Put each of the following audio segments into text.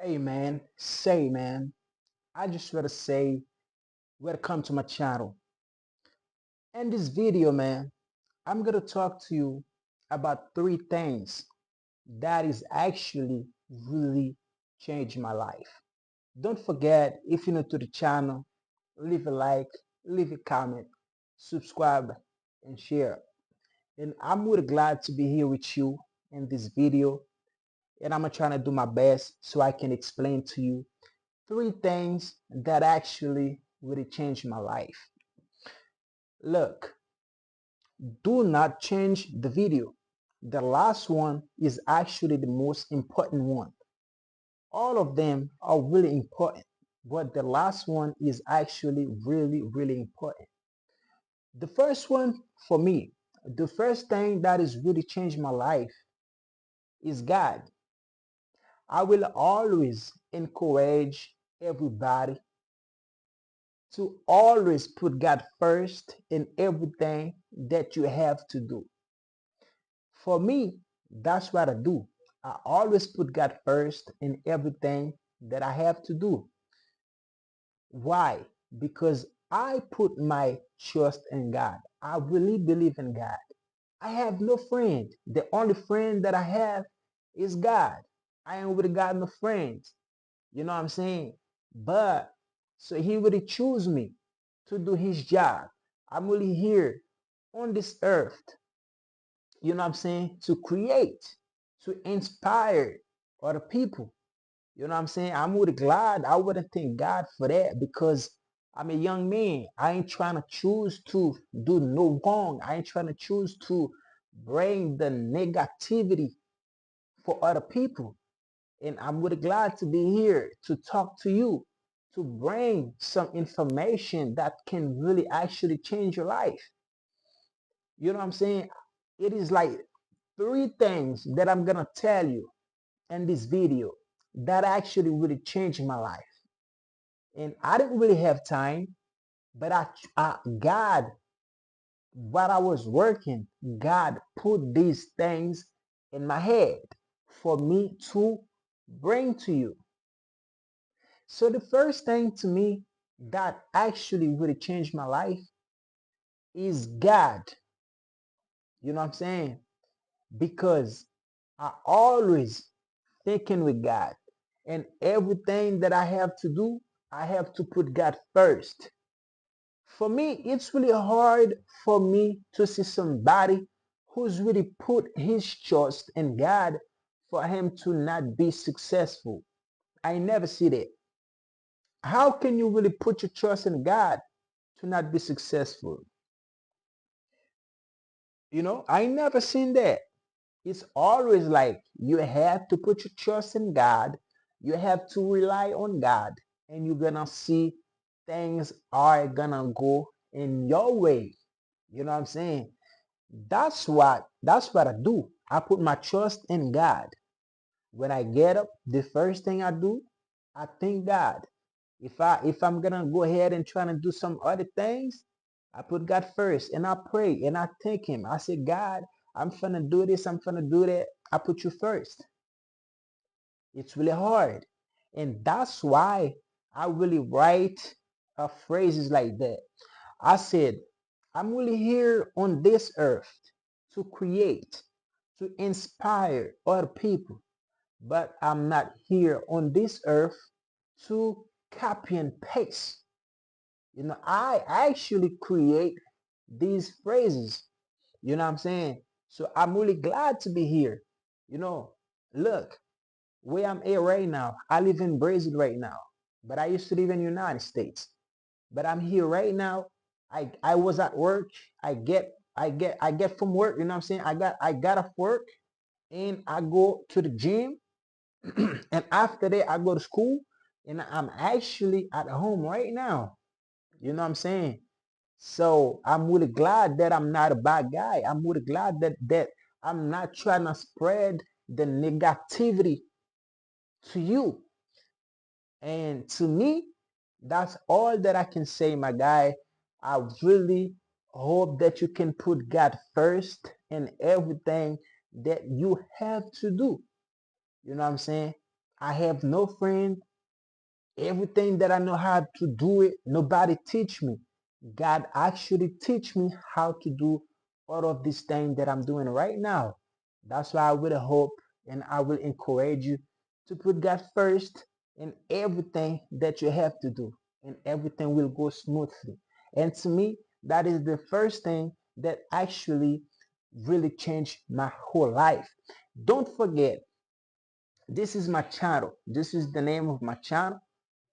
Hey man, say man, I just want to say welcome to my channel. In this video, man, I'm gonna talk to you about three things that is actually really changed my life. Don't forget, if you're new to the channel, leave a like, leave a comment, subscribe, and share. And I'm really glad to be here with you in this video. And I'm gonna try to do my best so I can explain to you three things that actually really changed my life. Look, do not change the video. The last one is actually the most important one. All of them are really important, but the last one is actually really, really important. The first one for me, the first thing that has really changed my life is God. I will always encourage everybody to always put God first in everything that you have to do. For me, that's what I do. I always put God first in everything that I have to do. Why? Because I put my trust in God. I really believe in God. I have no friend. The only friend that I have is God. I ain't with God no friends. You know what I'm saying? But so he really choose me to do his job. I'm really here on this earth, you know what I'm saying, to create, to inspire other people. You know what I'm saying? I'm really glad. I wouldn't thank God for that because I'm a young man. I ain't trying to choose to do no wrong. I ain't trying to choose to bring the negativity for other people. And I'm really glad to be here to talk to you, to bring some information that can really actually change your life. You know what I'm saying? It is like three things that I'm gonna tell you in this video that actually really changed my life. And I didn't really have time, but God, while I was working, God put these things in my head for me to bring to you. So the first thing to me that actually really changed my life is God. You know what I'm saying? Because I always thinking with God. And everything that I have to do, I have to put God first. For me, it's really hard for me to see somebody who's really put his trust in God for him to not be successful. I never see that. How can you really put your trust in God to not be successful? You know, I never seen that. It's always like you have to put your trust in God. You have to rely on God, and you're gonna see things are gonna go in your way. You know what I'm saying? That's what I do. I put my trust in God. When I get up, the first thing I do, I thank God. If I'm gonna go ahead and try to do some other things, I put God first and I pray and I thank him. I say, God, I'm gonna do this, I'm gonna do that. I put you first. It's really hard. And that's why I really write phrases like that. I said, I'm really here on this earth to create, to inspire other people, but I'm not here on this earth to copy and paste. You know, I actually create these phrases. You know what I'm saying? So I'm really glad to be here. You know, look, where I'm at right now, I live in Brazil right now, but I used to live in the United States. But I'm here right now. I was at work. I get from work, you know what I'm saying? I got off work and I go to the gym and after that I go to school and I'm actually at home right now. You know what I'm saying? So I'm really glad that I'm not a bad guy. I'm really glad that I'm not trying to spread the negativity to you. And to me, that's all that I can say, my guy. I really hope that you can put God first in everything that you have to do. You know what I'm saying? I have no friend. Everything that I know how to do it, nobody teach me. God actually teach me how to do all of these things that I'm doing right now. That's why I will hope and I will encourage you to put God first in everything that you have to do, and everything will go smoothly. And to me, that is the first thing that actually really changed my whole life. Don't forget, this is my channel. This is the name of my channel.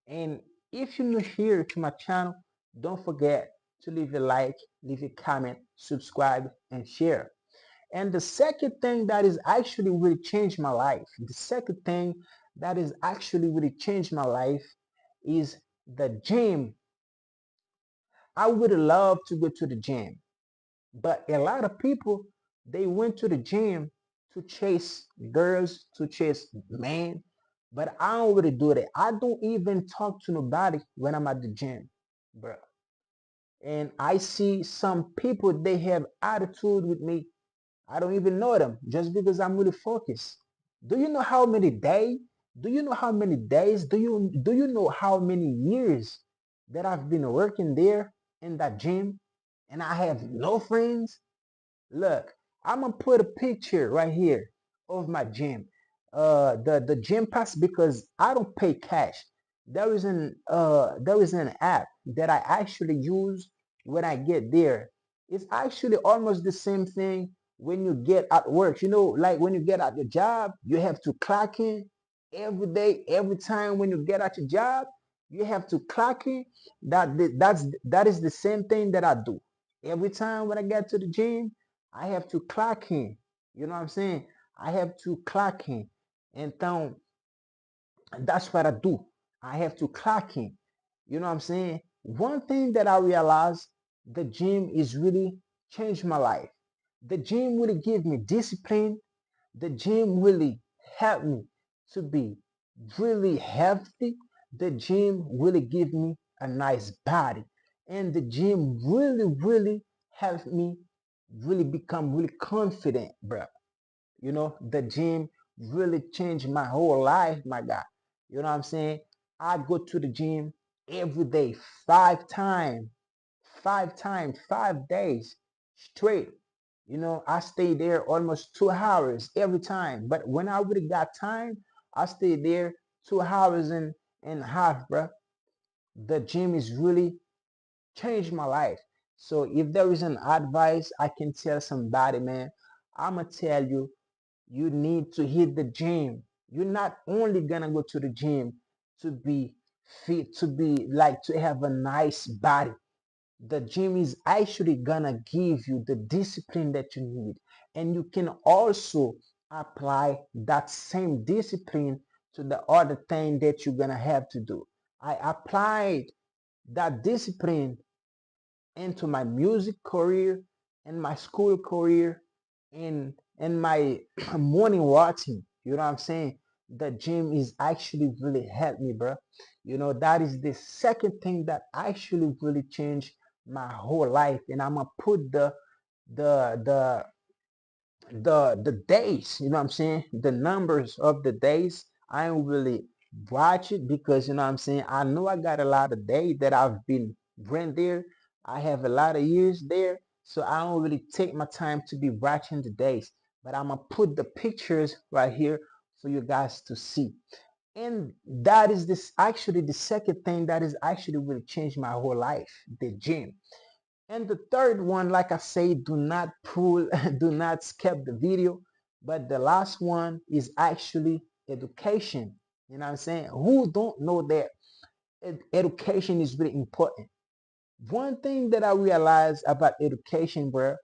And if you're new here to my channel, don't forget to leave a like, leave a comment, subscribe, and share. And the second thing that is actually really changed my life, the second thing that is actually really changed my life is the gym. I would love to go to the gym, but a lot of people, they went to the gym to chase girls, to chase men. But I don't really do that. I don't even talk to nobody when I'm at the gym, bro. And I see some people, they have attitude with me. I don't even know them just because I'm really focused. Do you know how many days? Do you know how many days? Do you know how many years that I've been working there in that gym and I have no friends? Look, I'm gonna put a picture right here of my gym. The gym pass, because I don't pay cash. There is an app that I actually use when I get there. It's actually almost the same thing when you get at work. You know, like when you get at your job, you have to clock in every day, every time when you get at your job, you have to clock in. That is the same thing that I do. Every time when I get to the gym, I have to clock in. You know what I'm saying? I have to clock in. Então, that's what I do. I have to clock in. You know what I'm saying? One thing that I realized, the gym is really changed my life. The gym really give me discipline. The gym really helped me to be really healthy. The gym really give me a nice body. And the gym really helped me really become really confident, bro. You know, the gym really changed my whole life, my God. You know what I'm saying? I go to the gym every day, 5 times, 5 times, 5 days straight. You know, I stay there almost 2 hours every time. But when I really got time, I stay there 2 hours and a half, bro. The gym is really changed my life. So if there is an advice I can tell somebody, man, I'ma tell you, you need to hit the gym. You're not only gonna go to the gym to be fit, to be like to have a nice body. The gym is actually gonna give you the discipline that you need. And you can also apply that same discipline to the other thing that you're gonna have to do. I applied that discipline into my music career and my school career and my morning routine. You know what I'm saying? The gym is actually really helped me, bro. You know, that is the second thing that actually really changed my whole life. And I'm gonna put the the the days, you know what I'm saying, the numbers of the days. I don't really watch it because, you know what I'm saying, I know I got a lot of days that I've been brand there. I have a lot of years there, so I don't really take my time to be watching the days. But I'm gonna put the pictures right here for you guys to see. And that is this actually the second thing that is actually really changed my whole life, the gym. And the third one, like I say, do not pull, do not skip the video. But the last one is actually education. You know what I'm saying? Who don't know that education is really important? One thing that I realized about education, bro,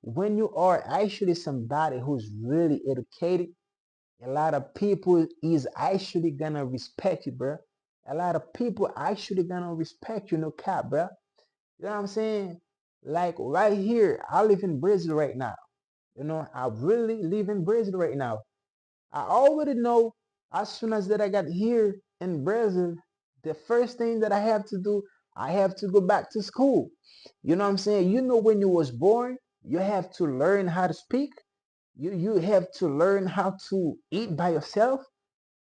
when you are actually somebody who's really educated, a lot of people is actually gonna respect you, bro. A lot of people actually gonna respect you, no cap, bro. You know what I'm saying? Like right here, I live in Brazil right now. You know, I really live in Brazil right now. I already know as soon as that I got here in Brazil, the first thing that I have to do, I have to go back to school. You know what I'm saying? You know, when you was born, you have to learn how to speak. You have to learn how to eat by yourself.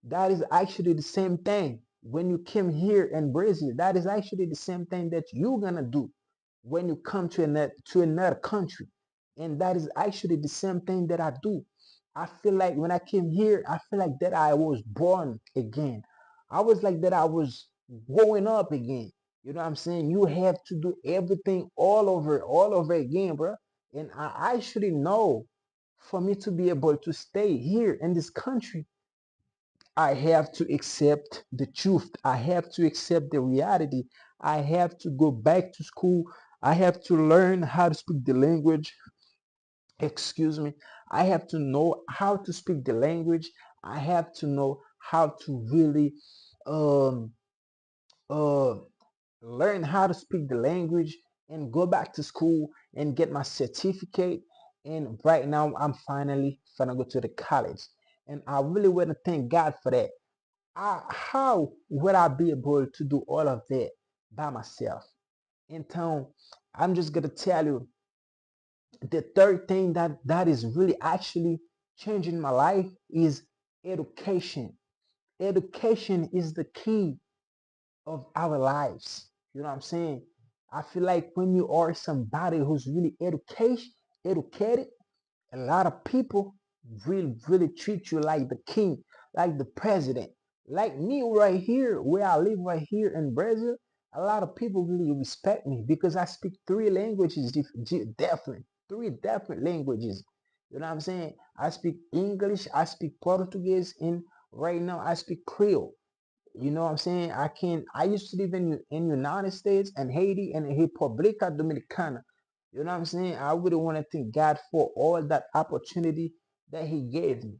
That is actually the same thing when you came here in Brazil. That is actually the same thing that you're gonna do when you come to another country. And that is actually the same thing that I do. I feel like when I came here, I feel like that I was born again. I was like that I was growing up again. You know what I'm saying? You have to do everything all over again, bro. And I actually know for me to be able to stay here in this country, I have to accept the truth. I have to accept the reality. I have to go back to school. I have to learn how to speak the language. Excuse me. I have to know how to speak the language. I have to know how to really um uh learn how to speak the language and go back to school and get my certificate. And right now I'm finally gonna go to the college. And I really want to thank God for that. How would I be able to do all of that by myself? In town, I'm just gonna tell you the third thing that is really actually changing my life is education. Education is the key of our lives. You know what I'm saying? I feel like when you are somebody who's really educated, a lot of people really treat you like the king, like the president. Like me right here, where I live right here in Brazil, a lot of people really respect me because I speak three languages different, three different languages. You know what I'm saying? I speak English, I speak Portuguese, and right now I speak Creole. You know what I'm saying? I used to live in United States and Haiti and República Dominicana. You know what I'm saying? I really want to thank God for all that opportunity that He gave me.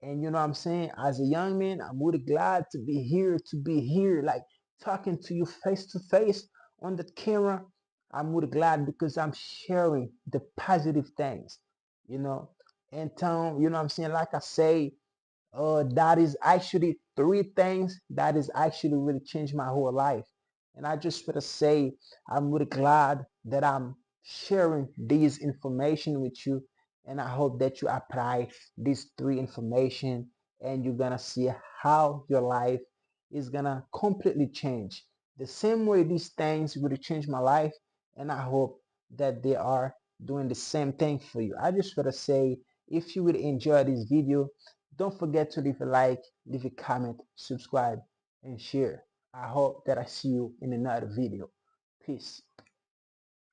And you know what I'm saying? As a young man, I'm really glad to be here, like talking to you face to face on the camera. I'm really glad because I'm sharing the positive things, you know. And you know what I'm saying? Like I say, that is actually three things that is actually really changed my whole life. And I just want to say I'm really glad that I'm sharing these information with you. And I hope that you apply these three information and you're gonna see how your life is gonna completely change. The same way these things really change my life, and I hope that they are doing the same thing for you. I just want to say if you will enjoy this video, don't forget to leave a like, leave a comment, subscribe, and share. I hope that I see you in another video. Peace.